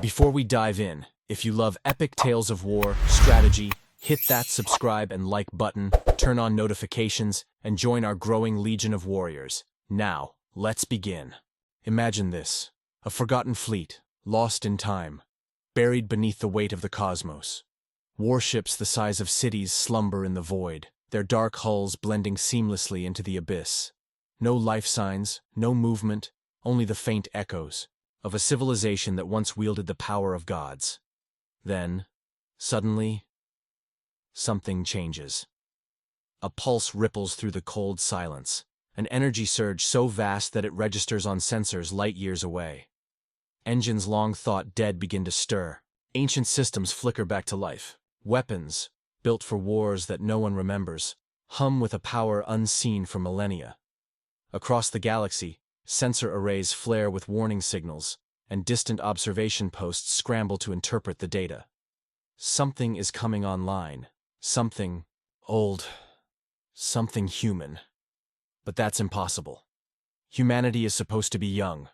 Before we dive in, if you love epic tales of war, strategy, hit that subscribe and like button, turn on notifications, and join our growing legion of warriors. Now, let's begin. Imagine this: a forgotten fleet, lost in time, buried beneath the weight of the cosmos. Warships the size of cities slumber in the void, their dark hulls blending seamlessly into the abyss. No life signs, no movement, only the faint echoes of a civilization that once wielded the power of gods. Then, suddenly, something changes. A pulse ripples through the cold silence, an energy surge so vast that it registers on sensors light years away. Engines long thought dead begin to stir. Ancient systems flicker back to life. Weapons, built for wars that no one remembers, hum with a power unseen for millennia. Across the galaxy, sensor arrays flare with warning signals, and distant observation posts scramble to interpret the data. Something is coming online. Something old. Something human. But that's impossible. Humanity is supposed to be young,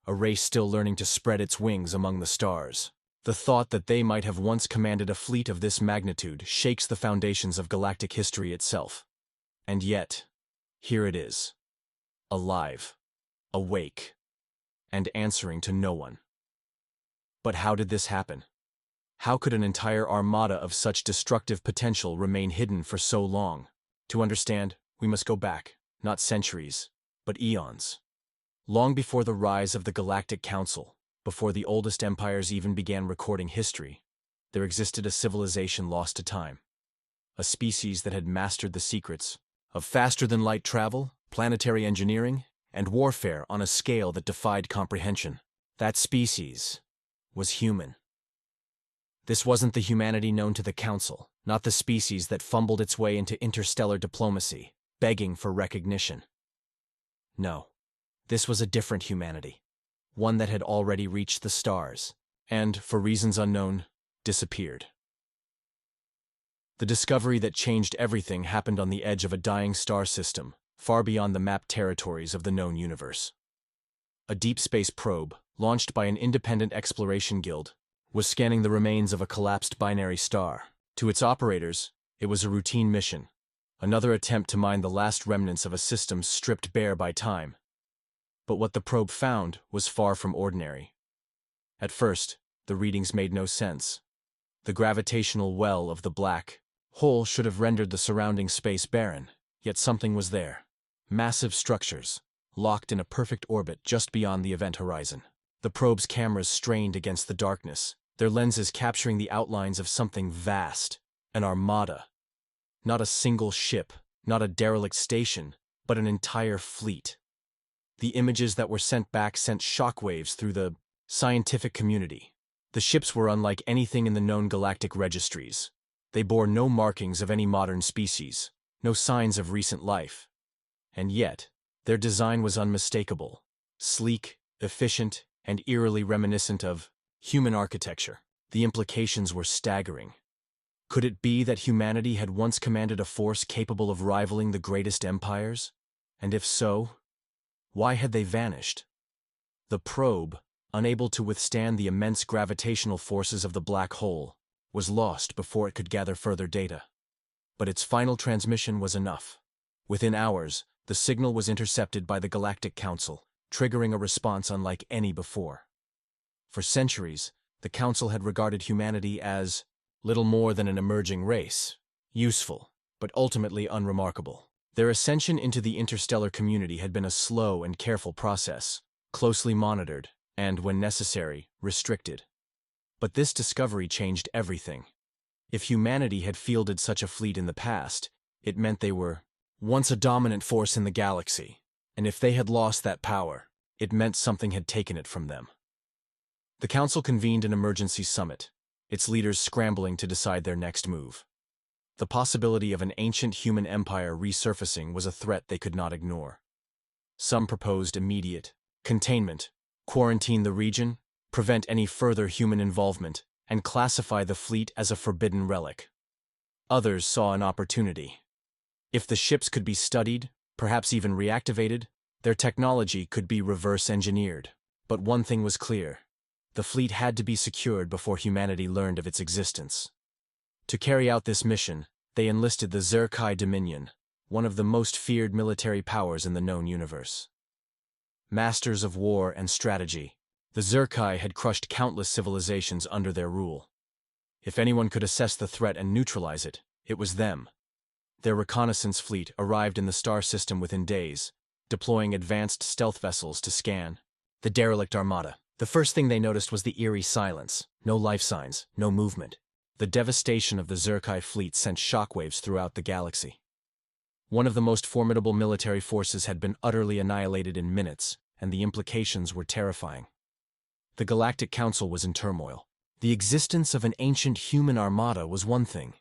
a race still learning to spread its wings among the stars. The thought that they might have once commanded a fleet of this magnitude shakes the foundations of galactic history itself. And yet, here it is. Alive. Awake. And answering to no one. But how did this happen? How could an entire armada of such destructive potential remain hidden for so long? To understand, we must go back, not centuries, but eons. Long before the rise of the Galactic Council, before the oldest empires even began recording history, there existed a civilization lost to time. A species that had mastered the secrets of faster-than-light travel, planetary engineering, and warfare on a scale that defied comprehension. That species was human. This wasn't the humanity known to the Council, not the species that fumbled its way into interstellar diplomacy, begging for recognition. No, this was a different humanity, one that had already reached the stars, and, for reasons unknown, disappeared. The discovery that changed everything happened on the edge of a dying star system, far beyond the mapped territories of the known universe. A deep space probe, launched by an independent exploration guild, was scanning the remains of a collapsed binary star. To its operators, it was a routine mission, another attempt to mine the last remnants of a system stripped bare by time. But what the probe found was far from ordinary. At first, the readings made no sense. The gravitational well of the black hole should have rendered the surrounding space barren, yet something was there. Massive structures, locked in a perfect orbit just beyond the event horizon. The probe's cameras strained against the darkness, their lenses capturing the outlines of something vast, an armada. Not a single ship, not a derelict station, but an entire fleet. The images that were sent back sent shockwaves through the scientific community. The ships were unlike anything in the known galactic registries. They bore no markings of any modern species, no signs of recent life. And yet, their design was unmistakable, sleek, efficient, and eerily reminiscent of human architecture. The implications were staggering. Could it be that humanity had once commanded a force capable of rivaling the greatest empires? And if so, why had they vanished? The probe, unable to withstand the immense gravitational forces of the black hole, was lost before it could gather further data. But its final transmission was enough. Within hours, the signal was intercepted by the Galactic Council, triggering a response unlike any before. For centuries, the Council had regarded humanity as little more than an emerging race, useful, but ultimately unremarkable. Their ascension into the interstellar community had been a slow and careful process, closely monitored, and, when necessary, restricted. But this discovery changed everything. If humanity had fielded such a fleet in the past, it meant they were once a dominant force in the galaxy, and if they had lost that power, it meant something had taken it from them. The Council convened an emergency summit, its leaders scrambling to decide their next move. The possibility of an ancient human empire resurfacing was a threat they could not ignore. Some proposed immediate containment, quarantine the region, prevent any further human involvement, and classify the fleet as a forbidden relic. Others saw an opportunity. If the ships could be studied, perhaps even reactivated, their technology could be reverse-engineered. But one thing was clear: The fleet had to be secured before humanity learned of its existence. To carry out this mission, they enlisted the Zerkai Dominion, one of the most feared military powers in the known universe. Masters of war and strategy, the Zerkai had crushed countless civilizations under their rule. If anyone could assess the threat and neutralize it, it was them. Their reconnaissance fleet arrived in the star system within days, deploying advanced stealth vessels to scan the derelict Armada. The first thing they noticed was the eerie silence. No life signs, no movement. The devastation of the Zerkai fleet sent shockwaves throughout the galaxy. One of the most formidable military forces had been utterly annihilated in minutes, and the implications were terrifying. The Galactic Council was in turmoil. The existence of an ancient human armada was one thing,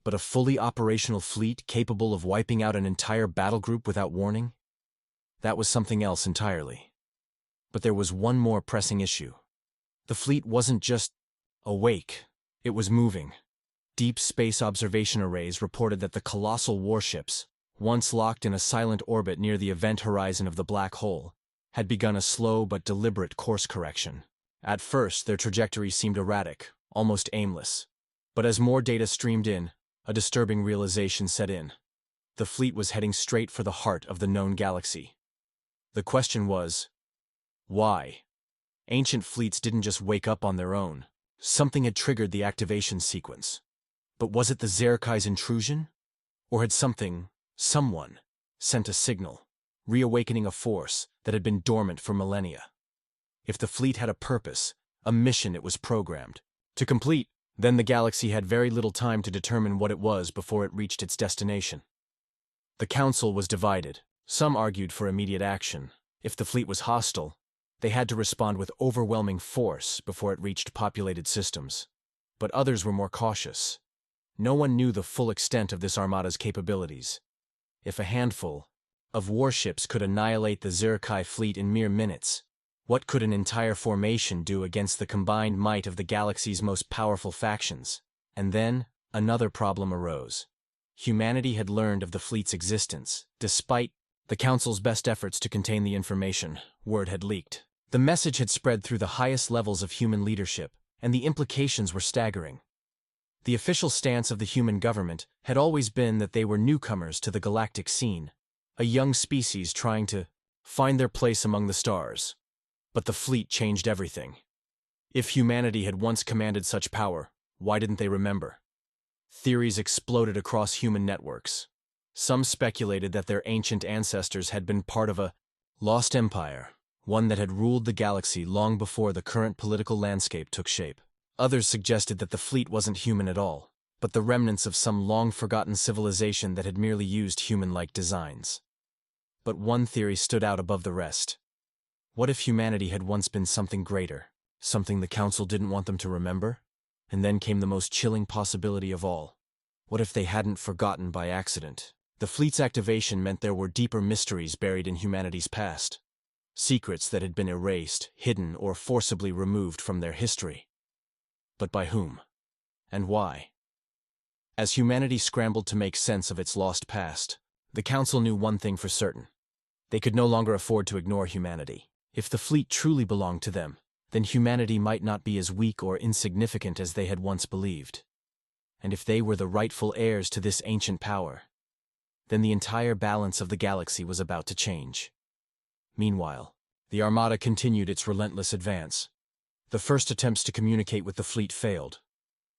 but a fully operational fleet capable of wiping out an entire battle group without warning? That was something else entirely. But there was one more pressing issue. The fleet wasn't just awake, it was moving. Deep space observation arrays reported that the colossal warships, once locked in a silent orbit near the event horizon of the black hole, had begun a slow but deliberate course correction. At first, their trajectory seemed erratic, almost aimless. But as more data streamed in, a disturbing realization set in. The fleet was heading straight for the heart of the known galaxy. The question was, why? Ancient fleets didn't just wake up on their own. Something had triggered the activation sequence. But was it the Zerkai's intrusion? Or had someone, sent a signal, reawakening a force that had been dormant for millennia? If the fleet had a purpose, a mission it was programmed to complete, then the galaxy had very little time to determine what it was before it reached its destination. The council was divided. Some argued for immediate action. If the fleet was hostile, they had to respond with overwhelming force before it reached populated systems. But others were more cautious. No one knew the full extent of this armada's capabilities. If a handful of warships could annihilate the Zerkai fleet in mere minutes, what could an entire formation do against the combined might of the galaxy's most powerful factions? And then, another problem arose. Humanity had learned of the fleet's existence. Despite the Council's best efforts to contain the information, word had leaked. The message had spread through the highest levels of human leadership, and the implications were staggering. The official stance of the human government had always been that they were newcomers to the galactic scene, a young species trying to find their place among the stars. But the fleet changed everything. If humanity had once commanded such power, why didn't they remember? Theories exploded across human networks. Some speculated that their ancient ancestors had been part of a lost empire, one that had ruled the galaxy long before the current political landscape took shape. Others suggested that the fleet wasn't human at all, but the remnants of some long-forgotten civilization that had merely used human-like designs. But one theory stood out above the rest. What if humanity had once been something greater, something the Council didn't want them to remember? And then came the most chilling possibility of all. What if they hadn't forgotten by accident? The fleet's activation meant there were deeper mysteries buried in humanity's past. Secrets that had been erased, hidden, or forcibly removed from their history. But by whom? And why? As humanity scrambled to make sense of its lost past, the Council knew one thing for certain. They could no longer afford to ignore humanity. If the fleet truly belonged to them, then humanity might not be as weak or insignificant as they had once believed. And if they were the rightful heirs to this ancient power, then the entire balance of the galaxy was about to change. Meanwhile, the Armada continued its relentless advance. The first attempts to communicate with the fleet failed.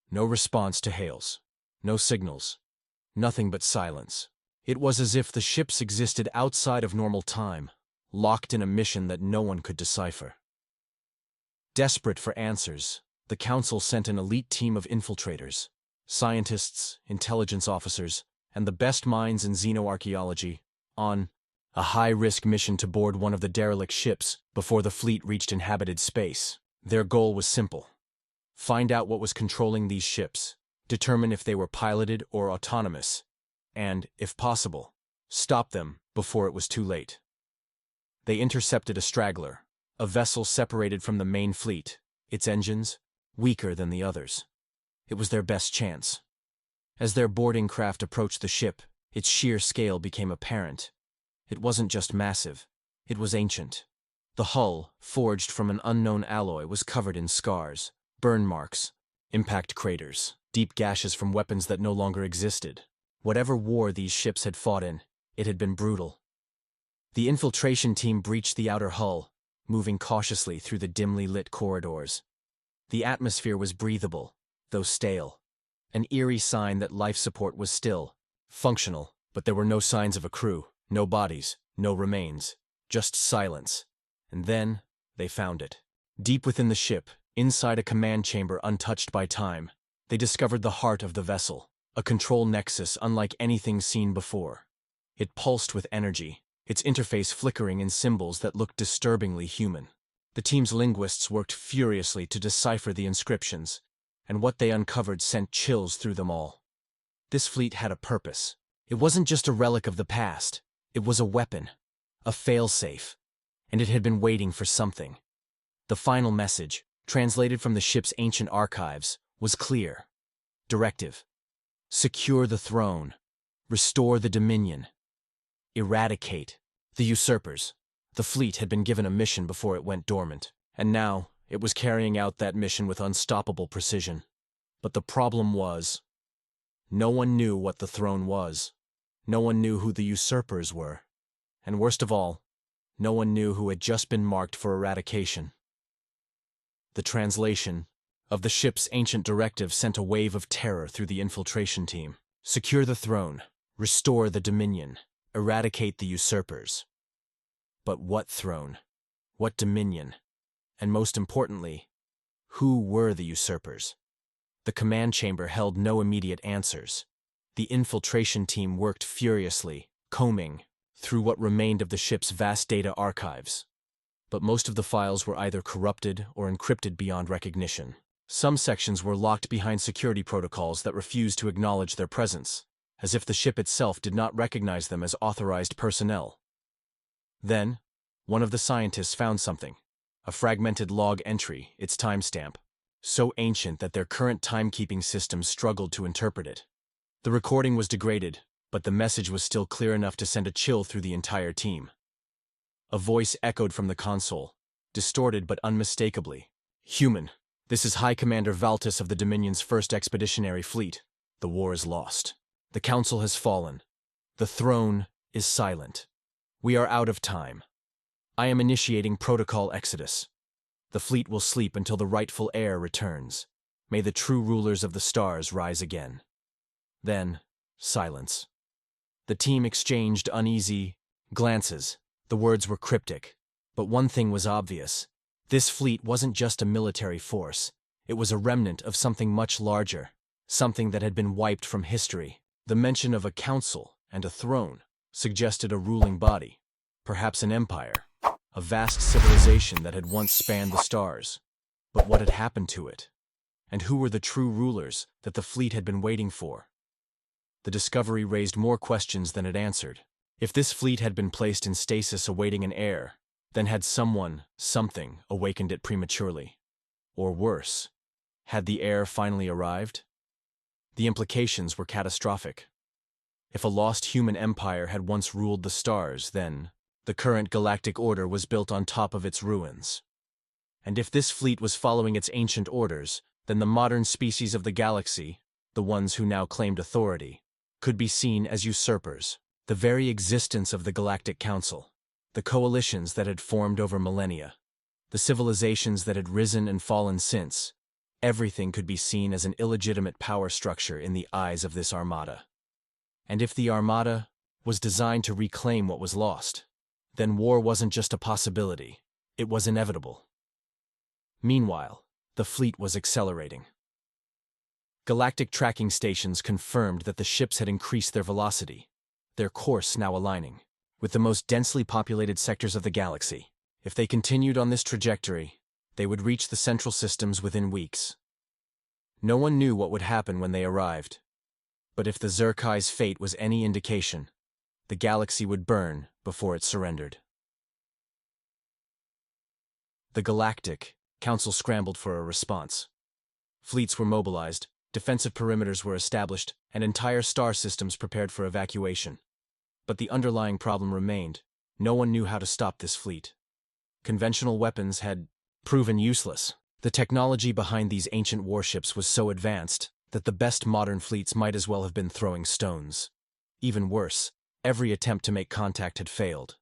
No response to hails. No signals. Nothing but silence. It was as if the ships existed outside of normal time, locked in a mission that no one could decipher. Desperate for answers, the Council sent an elite team of infiltrators, scientists, intelligence officers, and the best minds in xenoarchaeology, on a high-risk mission to board one of the derelict ships before the fleet reached inhabited space. Their goal was simple: find out what was controlling these ships, determine if they were piloted or autonomous, and, if possible, stop them before it was too late. They intercepted a straggler, a vessel separated from the main fleet, its engines weaker than the others. It was their best chance. As their boarding craft approached the ship, its sheer scale became apparent. It wasn't just massive, it was ancient. The hull, forged from an unknown alloy, was covered in scars, burn marks, impact craters, deep gashes from weapons that no longer existed. Whatever war these ships had fought in, it had been brutal. The infiltration team breached the outer hull, moving cautiously through the dimly lit corridors. The atmosphere was breathable, though stale, an eerie sign that life support was still functional, but there were no signs of a crew, no bodies, no remains, just silence. And then, they found it. Deep within the ship, inside a command chamber untouched by time, they discovered the heart of the vessel, a control nexus unlike anything seen before. It pulsed with energy, its interface flickering in symbols that looked disturbingly human. The team's linguists worked furiously to decipher the inscriptions, and what they uncovered sent chills through them all. This fleet had a purpose. It wasn't just a relic of the past, it was a weapon, a failsafe, and it had been waiting for something. The final message, translated from the ship's ancient archives, was clear. Directive: secure the throne, restore the Dominion, eradicate the usurpers. The fleet had been given a mission before it went dormant, and now it was carrying out that mission with unstoppable precision. But the problem was, no one knew what the throne was. No one knew who the usurpers were. And worst of all, no one knew who had just been marked for eradication. The translation of the ship's ancient directive sent a wave of terror through the infiltration team. Secure the throne, restore the Dominion, eradicate the usurpers. But what throne? What Dominion? And most importantly, who were the usurpers? The command chamber held no immediate answers. The infiltration team worked furiously, combing through what remained of the ship's vast data archives. But most of the files were either corrupted or encrypted beyond recognition. Some sections were locked behind security protocols that refused to acknowledge their presence, as if the ship itself did not recognize them as authorized personnel. Then, one of the scientists found something, a fragmented log entry, its timestamp, so ancient that their current timekeeping systems struggled to interpret it. The recording was degraded, but the message was still clear enough to send a chill through the entire team. A voice echoed from the console, distorted but unmistakably. "Human, this is High Commander Valtis of the Dominion's 1st Expeditionary Fleet. The war is lost. The Council has fallen. The throne is silent. We are out of time. I am initiating Protocol Exodus. The fleet will sleep until the rightful heir returns. May the true rulers of the stars rise again." Then, silence. The team exchanged uneasy glances. The words were cryptic, but one thing was obvious. This fleet wasn't just a military force. It was a remnant of something much larger, something that had been wiped from history. The mention of a council and a throne suggested a ruling body, perhaps an empire, a vast civilization that had once spanned the stars. But what had happened to it? And who were the true rulers that the fleet had been waiting for? The discovery raised more questions than it answered. If this fleet had been placed in stasis awaiting an heir, then had something awakened it prematurely. Or worse, had the heir finally arrived? The implications were catastrophic. If a lost human empire had once ruled the stars, then the current galactic order was built on top of its ruins. And if this fleet was following its ancient orders, then the modern species of the galaxy, the ones who now claimed authority, could be seen as usurpers. The very existence of the Galactic Council, the coalitions that had formed over millennia, the civilizations that had risen and fallen since, everything could be seen as an illegitimate power structure in the eyes of this Armada. And if the Armada was designed to reclaim what was lost, then war wasn't just a possibility, it was inevitable. Meanwhile, the fleet was accelerating. Galactic tracking stations confirmed that the ships had increased their velocity, their course now aligning with the most densely populated sectors of the galaxy. If they continued on this trajectory, they would reach the central systems within weeks. No one knew what would happen when they arrived, but if the Zerkai's fate was any indication, the galaxy would burn before it surrendered. The Galactic Council scrambled for a response. Fleets were mobilized, defensive perimeters were established, and entire star systems prepared for evacuation. But the underlying problem remained. No one knew how to stop this fleet. Conventional weapons had proven useless. The technology behind these ancient warships was so advanced that the best modern fleets might as well have been throwing stones. Even worse, every attempt to make contact had failed.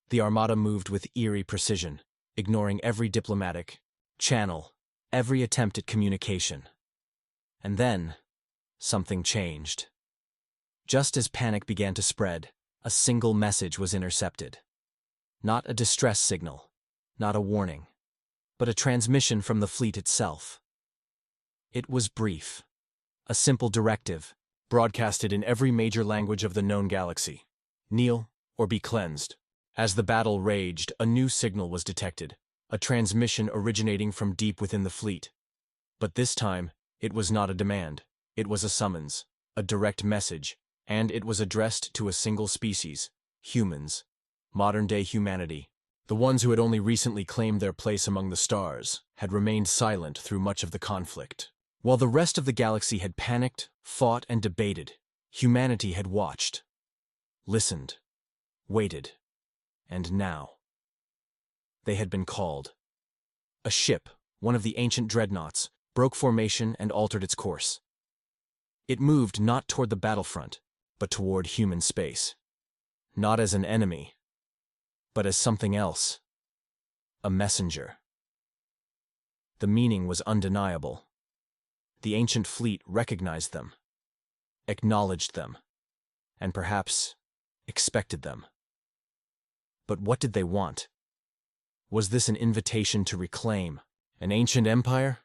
The Armada moved with eerie precision, ignoring every diplomatic channel, every attempt at communication. And then, something changed. Just as panic began to spread, a single message was intercepted. Not a distress signal, not a warning, but a transmission from the fleet itself. It was brief. A simple directive, broadcasted in every major language of the known galaxy. Kneel or be cleansed. As the battle raged, a new signal was detected, a transmission originating from deep within the fleet. But this time, it was not a demand. It was a summons, a direct message, and it was addressed to a single species, humans. Modern-day humanity, the ones who had only recently claimed their place among the stars, had remained silent through much of the conflict. While the rest of the galaxy had panicked, fought, and debated, humanity had watched, listened, waited, and now they had been called. A ship, one of the ancient dreadnoughts, broke formation and altered its course. It moved not toward the battlefront, but toward human space. Not as an enemy, but as something else. A messenger. The meaning was undeniable. The ancient fleet recognized them, acknowledged them, and perhaps expected them. But what did they want? Was this an invitation to reclaim an ancient empire?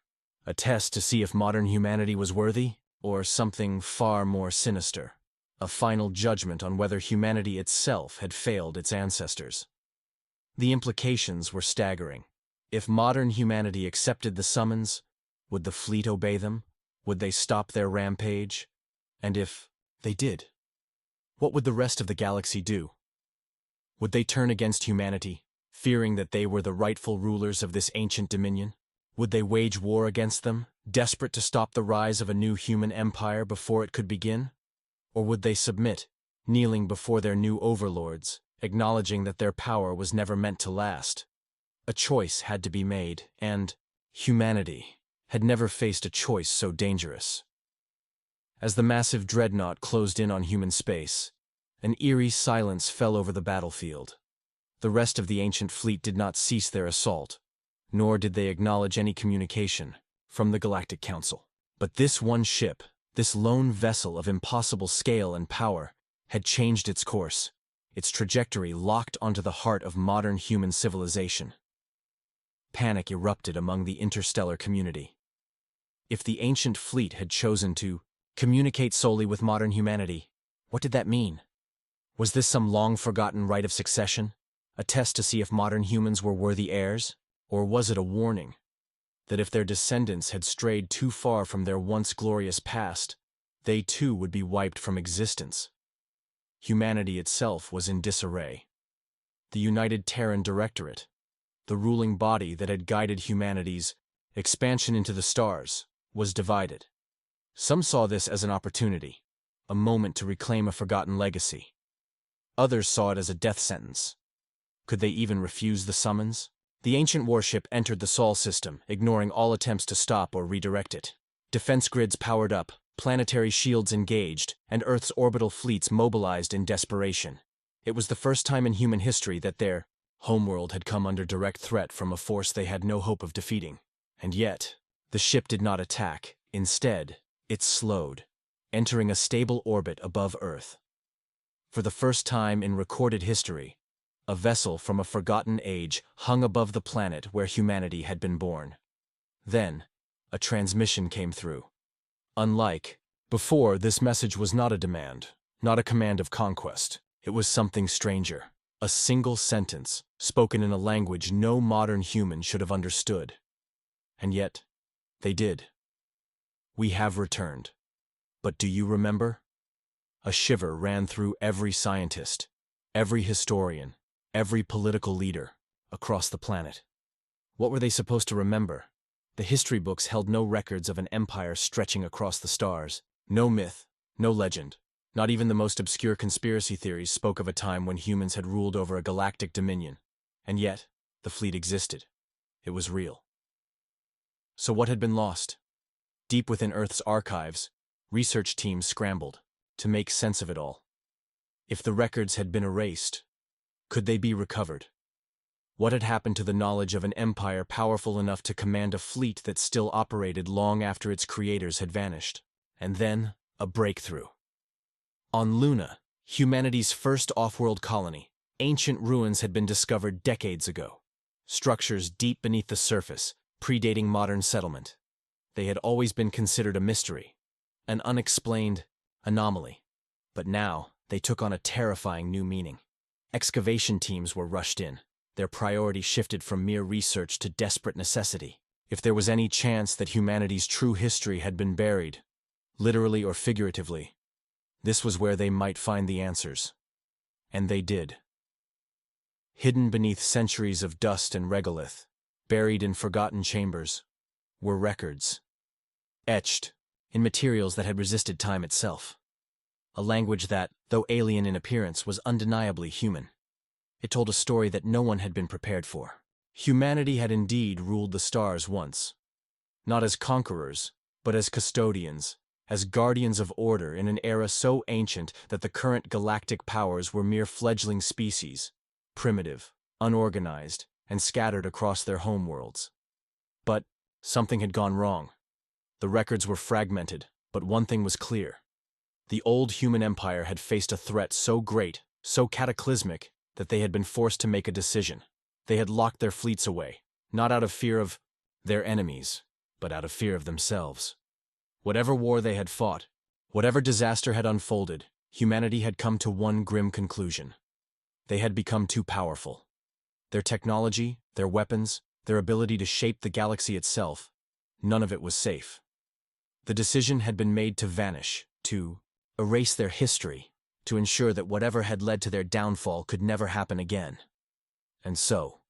A test to see if modern humanity was worthy? Or something far more sinister? A final judgment on whether humanity itself had failed its ancestors? The implications were staggering. If modern humanity accepted the summons, would the fleet obey them? Would they stop their rampage? And if they did, what would the rest of the galaxy do? Would they turn against humanity, fearing that they were the rightful rulers of this ancient dominion? Would they wage war against them, desperate to stop the rise of a new human empire before it could begin? Or would they submit, kneeling before their new overlords, acknowledging that their power was never meant to last? A choice had to be made, and humanity had never faced a choice so dangerous. As the massive dreadnought closed in on human space, an eerie silence fell over the battlefield. The rest of the ancient fleet did not cease their assault, nor did they acknowledge any communication from the Galactic Council. But this one ship, this lone vessel of impossible scale and power, had changed its course, its trajectory locked onto the heart of modern human civilization. Panic erupted among the interstellar community. If the ancient fleet had chosen to communicate solely with modern humanity, what did that mean? Was this some long-forgotten rite of succession, a test to see if modern humans were worthy heirs? Or was it a warning that if their descendants had strayed too far from their once glorious past, they too would be wiped from existence? Humanity itself was in disarray. The United Terran Directorate, the ruling body that had guided humanity's expansion into the stars, was divided. Some saw this as an opportunity, a moment to reclaim a forgotten legacy. Others saw it as a death sentence. Could they even refuse the summons? The ancient warship entered the Sol system, ignoring all attempts to stop or redirect it. Defense grids powered up, planetary shields engaged, and Earth's orbital fleets mobilized in desperation. It was the first time in human history that their homeworld had come under direct threat from a force they had no hope of defeating. And yet, the ship did not attack. Instead, it slowed, entering a stable orbit above Earth. For the first time in recorded history, a vessel from a forgotten age hung above the planet where humanity had been born. Then, a transmission came through. Unlike before, this message was not a demand, not a command of conquest. It was something stranger. A single sentence, spoken in a language no modern human should have understood. And yet, they did. We have returned. But do you remember? A shiver ran through every scientist, every historian, every political leader across the planet. What were they supposed to remember? The history books held no records of an empire stretching across the stars. No myth, no legend, not even the most obscure conspiracy theories spoke of a time when humans had ruled over a galactic dominion. And yet, The fleet existed. It was real. So what had been lost? Deep within Earth's archives, research teams scrambled to make sense of it all. If the records had been erased, could they be recovered? What had happened to the knowledge of an empire powerful enough to command a fleet that still operated long after its creators had vanished? And then, a breakthrough. On Luna, humanity's first off-world colony, ancient ruins had been discovered decades ago. Structures deep beneath the surface, predating modern settlement. They had always been considered a mystery, an unexplained anomaly. But now, they took on a terrifying new meaning. Excavation teams were rushed in. Their priority shifted from mere research to desperate necessity. If there was any chance that humanity's true history had been buried, literally or figuratively, this was where they might find the answers. And they did. Hidden beneath centuries of dust and regolith, buried in forgotten chambers, were records. Etched in materials that had resisted time itself. A language that, though alien in appearance, was undeniably human. It told a story that no one had been prepared for. Humanity had indeed ruled the stars once. Not as conquerors, but as custodians, as guardians of order in an era so ancient that the current galactic powers were mere fledgling species, primitive, unorganized, and scattered across their homeworlds. But something had gone wrong. The records were fragmented, but one thing was clear. The old human empire had faced a threat so great, so cataclysmic, that they had been forced to make a decision. They had locked their fleets away, not out of fear of their enemies, but out of fear of themselves. Whatever war they had fought, whatever disaster had unfolded, humanity had come to one grim conclusion. They had become too powerful. Their technology, their weapons, their ability to shape the galaxy itself, none of it was safe. The decision had been made to vanish, to erase their history, to ensure that whatever had led to their downfall could never happen again. And so,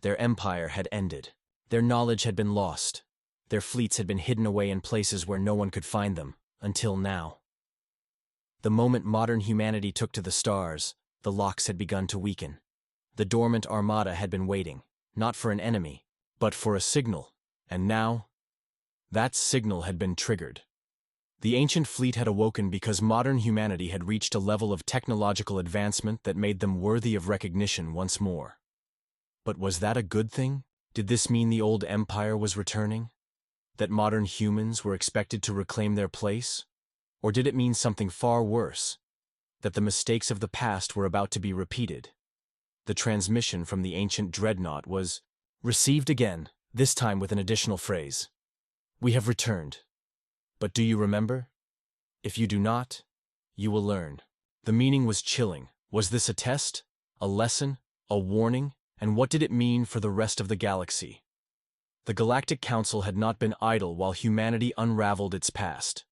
their empire had ended. Their knowledge had been lost. Their fleets had been hidden away in places where no one could find them, until now. The moment modern humanity took to the stars, the locks had begun to weaken. The dormant Armada had been waiting, not for an enemy, but for a signal. And now, that signal had been triggered. The ancient fleet had awoken because modern humanity had reached a level of technological advancement that made them worthy of recognition once more. But was that a good thing? Did this mean the old empire was returning? That modern humans were expected to reclaim their place? Or did it mean something far worse? That the mistakes of the past were about to be repeated? The transmission from the ancient dreadnought was received again, this time with an additional phrase. "We have returned. But do you remember? If you do not, you will learn." The meaning was chilling. Was this a test? A lesson? A warning? And what did it mean for the rest of the galaxy? The Galactic Council had not been idle while humanity unraveled its past.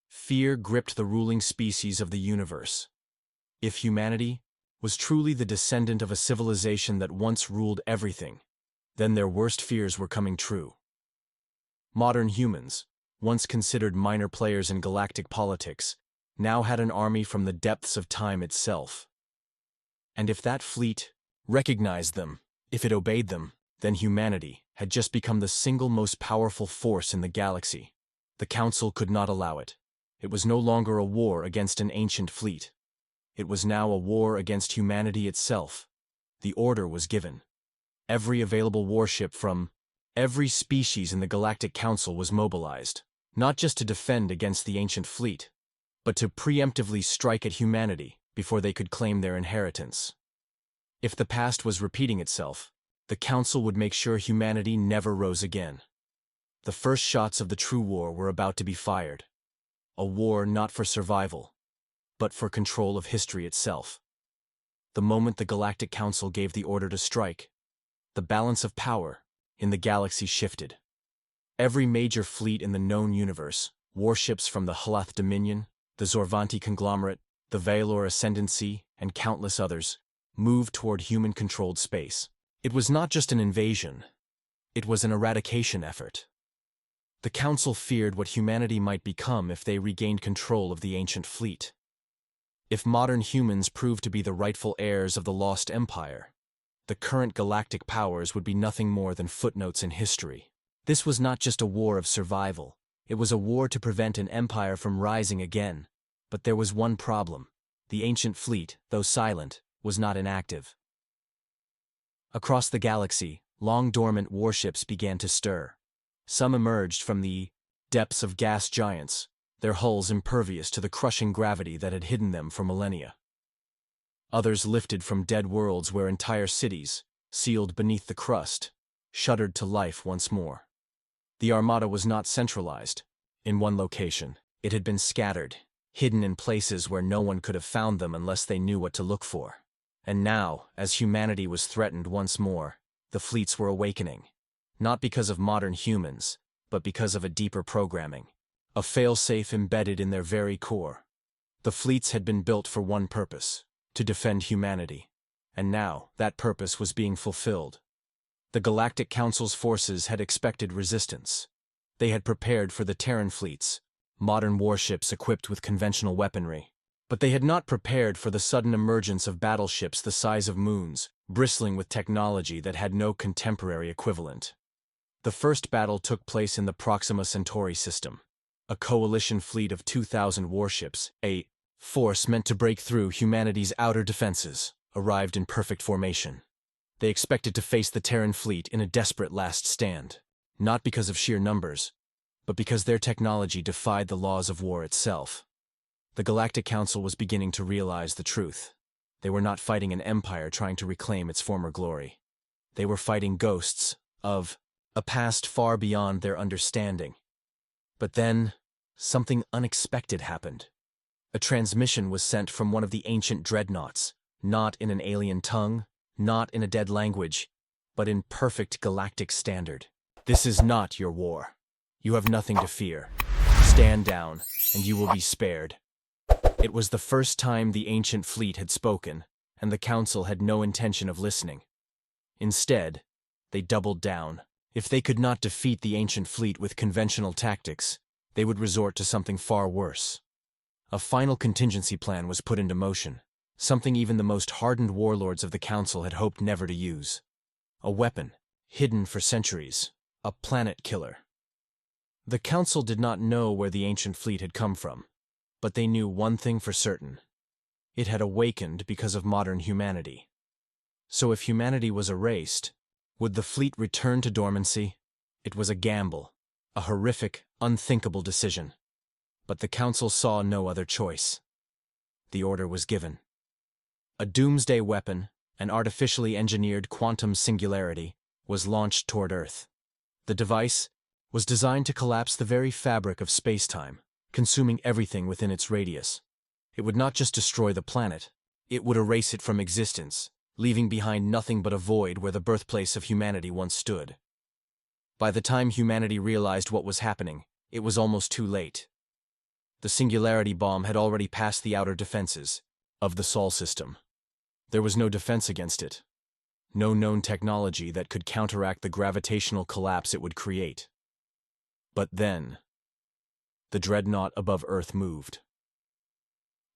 Fear gripped the ruling species of the universe. If humanity was truly the descendant of a civilization that once ruled everything, then their worst fears were coming true. Modern humans, once considered minor players in galactic politics, now had an army from the depths of time itself. And if that fleet recognized them, if it obeyed them, then humanity had just become the single most powerful force in the galaxy. The Council could not allow it. It was no longer a war against an ancient fleet. It was now a war against humanity itself. The order was given. Every available warship from every species in the Galactic Council was mobilized, not just to defend against the ancient fleet, but to preemptively strike at humanity before they could claim their inheritance. If the past was repeating itself, the Council would make sure humanity never rose again. The first shots of the true war were about to be fired. A war not for survival, but for control of history itself. The moment the Galactic Council gave the order to strike, the balance of power in the galaxy shifted. Every major fleet in the known universe, warships from the Halath Dominion, the Zorvanti Conglomerate, the Valor Ascendancy, and countless others, moved toward human-controlled space. It was not just an invasion. It was an eradication effort. The Council feared what humanity might become if they regained control of the ancient fleet. If modern humans proved to be the rightful heirs of the lost empire, the current galactic powers would be nothing more than footnotes in history. This was not just a war of survival. It was a war to prevent an empire from rising again. But there was one problem. The ancient fleet, though silent, was not inactive. Across the galaxy, long-dormant warships began to stir. Some emerged from the depths of gas giants, their hulls impervious to the crushing gravity that had hidden them for millennia. Others lifted from dead worlds where entire cities, sealed beneath the crust, shuddered to life once more. The Armada was not centralized in one location. It had been scattered, hidden in places where no one could have found them unless they knew what to look for. And now, as humanity was threatened once more, the fleets were awakening. Not because of modern humans, but because of a deeper programming. A failsafe embedded in their very core. The fleets had been built for one purpose: to defend humanity. And now, that purpose was being fulfilled. The Galactic Council's forces had expected resistance. They had prepared for the Terran fleets, modern warships equipped with conventional weaponry. But they had not prepared for the sudden emergence of battleships the size of moons, bristling with technology that had no contemporary equivalent. The first battle took place in the Proxima Centauri system. A coalition fleet of 2,000 warships, a force meant to break through humanity's outer defenses, arrived in perfect formation. They expected to face the Terran fleet in a desperate last stand, not because of sheer numbers, but because their technology defied the laws of war itself. The Galactic Council was beginning to realize the truth. They were not fighting an empire trying to reclaim its former glory. They were fighting ghosts of a past far beyond their understanding. But then, something unexpected happened. A transmission was sent from one of the ancient dreadnoughts, not in an alien tongue, not in a dead language, but in perfect galactic standard. This is not your war. You have nothing to fear. Stand down, and you will be spared. It was the first time the ancient fleet had spoken, and the Council had no intention of listening. Instead, they doubled down. If they could not defeat the ancient fleet with conventional tactics, they would resort to something far worse. A final contingency plan was put into motion, something even the most hardened warlords of the Council had hoped never to use. A weapon, hidden for centuries, a planet killer. The Council did not know where the ancient fleet had come from, but they knew one thing for certain. It had awakened because of modern humanity. So if humanity was erased, would the fleet return to dormancy? It was a gamble, a horrific, unthinkable decision. But the Council saw no other choice. The order was given. A doomsday weapon, an artificially engineered quantum singularity, was launched toward Earth. The device was designed to collapse the very fabric of space-time, consuming everything within its radius. It would not just destroy the planet, it would erase it from existence, leaving behind nothing but a void where the birthplace of humanity once stood. By the time humanity realized what was happening, it was almost too late. The singularity bomb had already passed the outer defenses of the Sol system. There was no defense against it. No known technology that could counteract the gravitational collapse it would create. But then, the dreadnought above Earth moved.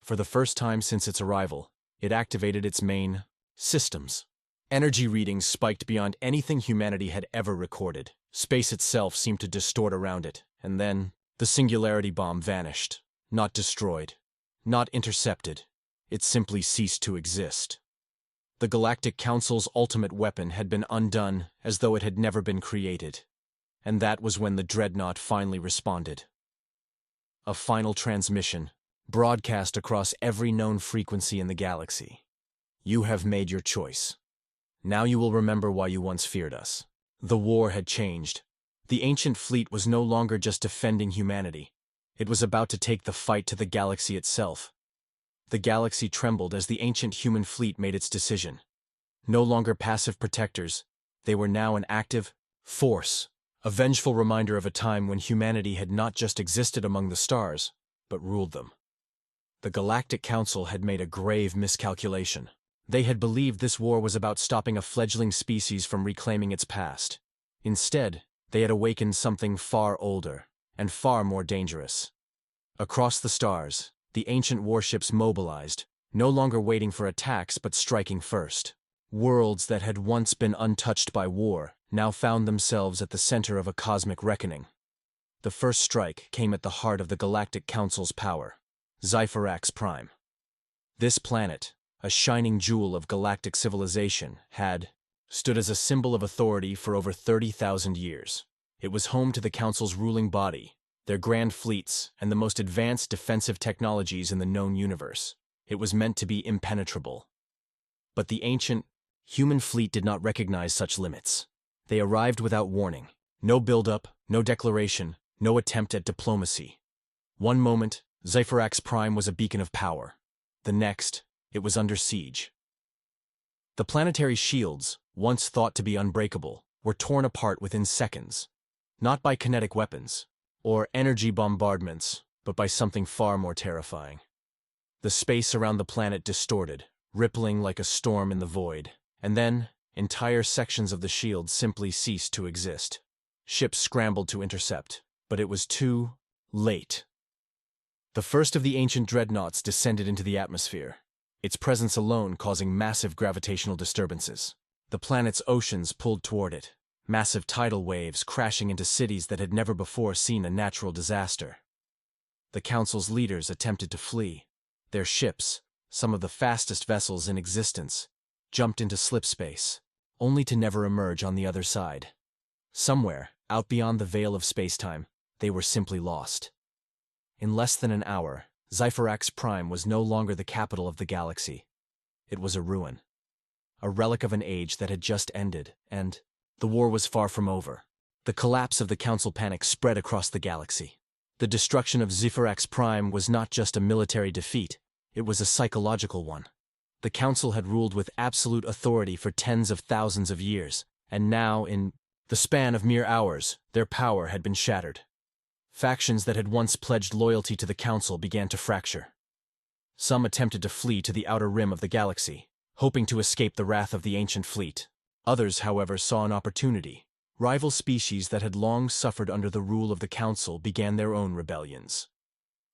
For the first time since its arrival, it activated its main systems. Energy readings spiked beyond anything humanity had ever recorded. Space itself seemed to distort around it, and then the singularity bomb vanished. Not destroyed, not intercepted. It simply ceased to exist. The Galactic Council's ultimate weapon had been undone as though it had never been created. And that was when the dreadnought finally responded. A final transmission, broadcast across every known frequency in the galaxy. You have made your choice. Now you will remember why you once feared us. The war had changed. The ancient fleet was no longer just defending humanity. It was about to take the fight to the galaxy itself. The galaxy trembled as the ancient human fleet made its decision. No longer passive protectors, they were now an active force, a vengeful reminder of a time when humanity had not just existed among the stars, but ruled them. The Galactic Council had made a grave miscalculation. They had believed this war was about stopping a fledgling species from reclaiming its past. Instead, they had awakened something far older and far more dangerous. Across the stars, the ancient warships mobilized, no longer waiting for attacks but striking first. Worlds that had once been untouched by war now found themselves at the center of a cosmic reckoning. The first strike came at the heart of the Galactic Council's power, Zypherax Prime. This planet, a shining jewel of galactic civilization, had stood as a symbol of authority for over 30,000 years. It was home to the Council's ruling body, their grand fleets, and the most advanced defensive technologies in the known universe. It was meant to be impenetrable. But the ancient, human fleet did not recognize such limits. They arrived without warning. No build-up, no declaration, no attempt at diplomacy. One moment, Zypherax Prime was a beacon of power. The next, it was under siege. The planetary shields, once thought to be unbreakable, were torn apart within seconds. Not by kinetic weapons or energy bombardments, but by something far more terrifying. The space around the planet distorted, rippling like a storm in the void, and then entire sections of the shield simply ceased to exist. Ships scrambled to intercept, but it was too late. The first of the ancient dreadnoughts descended into the atmosphere, its presence alone causing massive gravitational disturbances. The planet's oceans pulled toward it, massive tidal waves crashing into cities that had never before seen a natural disaster. The Council's leaders attempted to flee. Their ships, some of the fastest vessels in existence, jumped into slipspace, only to never emerge on the other side. Somewhere, out beyond the veil of spacetime, they were simply lost. In less than an hour, Zypherax Prime was no longer the capital of the galaxy. It was a ruin, a relic of an age that had just ended, and the war was far from over. The collapse of the Council panic spread across the galaxy. The destruction of Zypherax Prime was not just a military defeat, it was a psychological one. The Council had ruled with absolute authority for tens of thousands of years, and now, in the span of mere hours, their power had been shattered. Factions that had once pledged loyalty to the Council began to fracture. Some attempted to flee to the outer rim of the galaxy, hoping to escape the wrath of the ancient fleet. Others, however, saw an opportunity. Rival species that had long suffered under the rule of the Council began their own rebellions.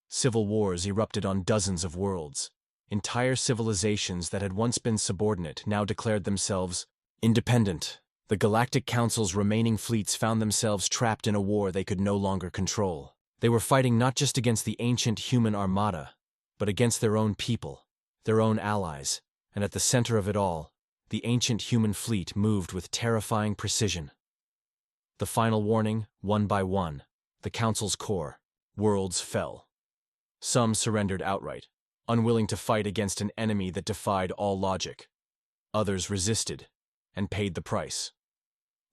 Civil wars erupted on dozens of worlds. Entire civilizations that had once been subordinate now declared themselves independent. The Galactic Council's remaining fleets found themselves trapped in a war they could no longer control. They were fighting not just against the ancient human Armada, but against their own people, their own allies, and at the center of it all, the ancient human fleet moved with terrifying precision. The final warning, one by one, the Council's core, worlds fell. Some surrendered outright, unwilling to fight against an enemy that defied all logic. Others resisted, and paid the price.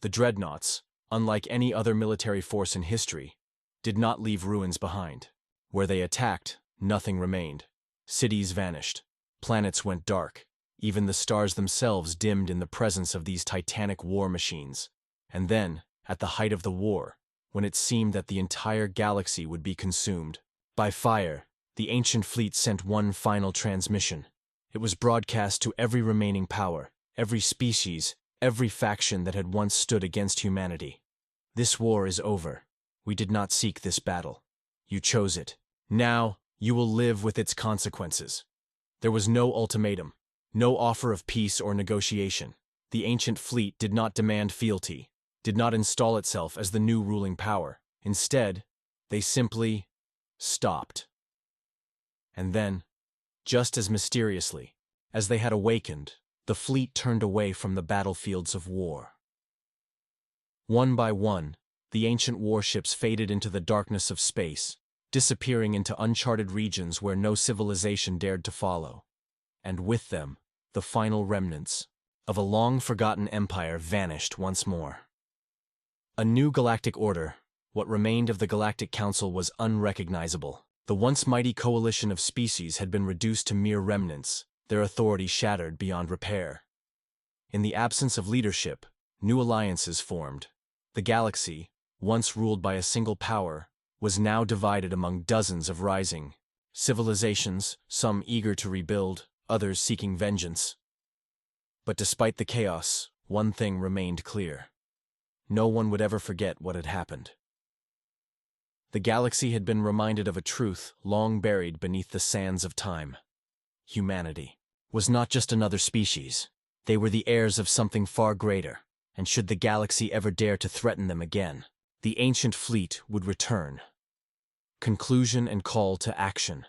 The dreadnoughts, unlike any other military force in history, did not leave ruins behind. Where they attacked, nothing remained. Cities vanished, planets went dark, even the stars themselves dimmed in the presence of these titanic war machines. And then, at the height of the war, when it seemed that the entire galaxy would be consumed by fire, the ancient fleet sent one final transmission. It was broadcast to every remaining power, every species, every faction that had once stood against humanity. This war is over. We did not seek this battle. You chose it. Now, you will live with its consequences. There was no ultimatum, no offer of peace or negotiation. The ancient fleet did not demand fealty, did not install itself as the new ruling power. Instead, they simply stopped. And then, just as mysteriously as they had awakened, the fleet turned away from the battlefields of war. One by one, the ancient warships faded into the darkness of space, disappearing into uncharted regions where no civilization dared to follow. And with them, the final remnants of a long-forgotten empire vanished once more. A new galactic order, what remained of the Galactic Council, was unrecognizable. The once mighty coalition of species had been reduced to mere remnants, their authority shattered beyond repair. In the absence of leadership, new alliances formed. The galaxy, once ruled by a single power, was now divided among dozens of rising civilizations, some eager to rebuild, others seeking vengeance. But despite the chaos, one thing remained clear. No one would ever forget what had happened. The galaxy had been reminded of a truth long buried beneath the sands of time. Humanity was not just another species. They were the heirs of something far greater, and should the galaxy ever dare to threaten them again, the ancient fleet would return. Conclusion and call to action.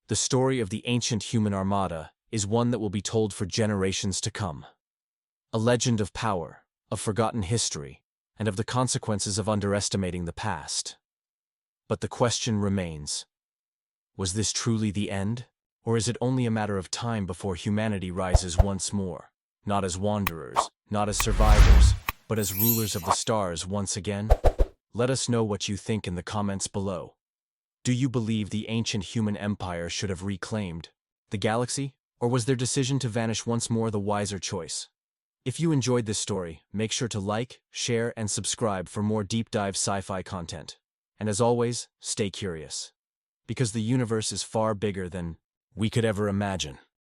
The story of the ancient human armada is one that will be told for generations to come. A legend of power, of forgotten history, and of the consequences of underestimating the past. But the question remains: was this truly the end? Or is it only a matter of time before humanity rises once more, not as wanderers, not as survivors, but as rulers of the stars once again? Let us know what you think in the comments below. Do you believe the ancient human empire should have reclaimed the galaxy, or was their decision to vanish once more the wiser choice? If you enjoyed this story, make sure to like, share, and subscribe for more deep-dive sci-fi content. And as always, stay curious, because the universe is far bigger than we could ever imagine.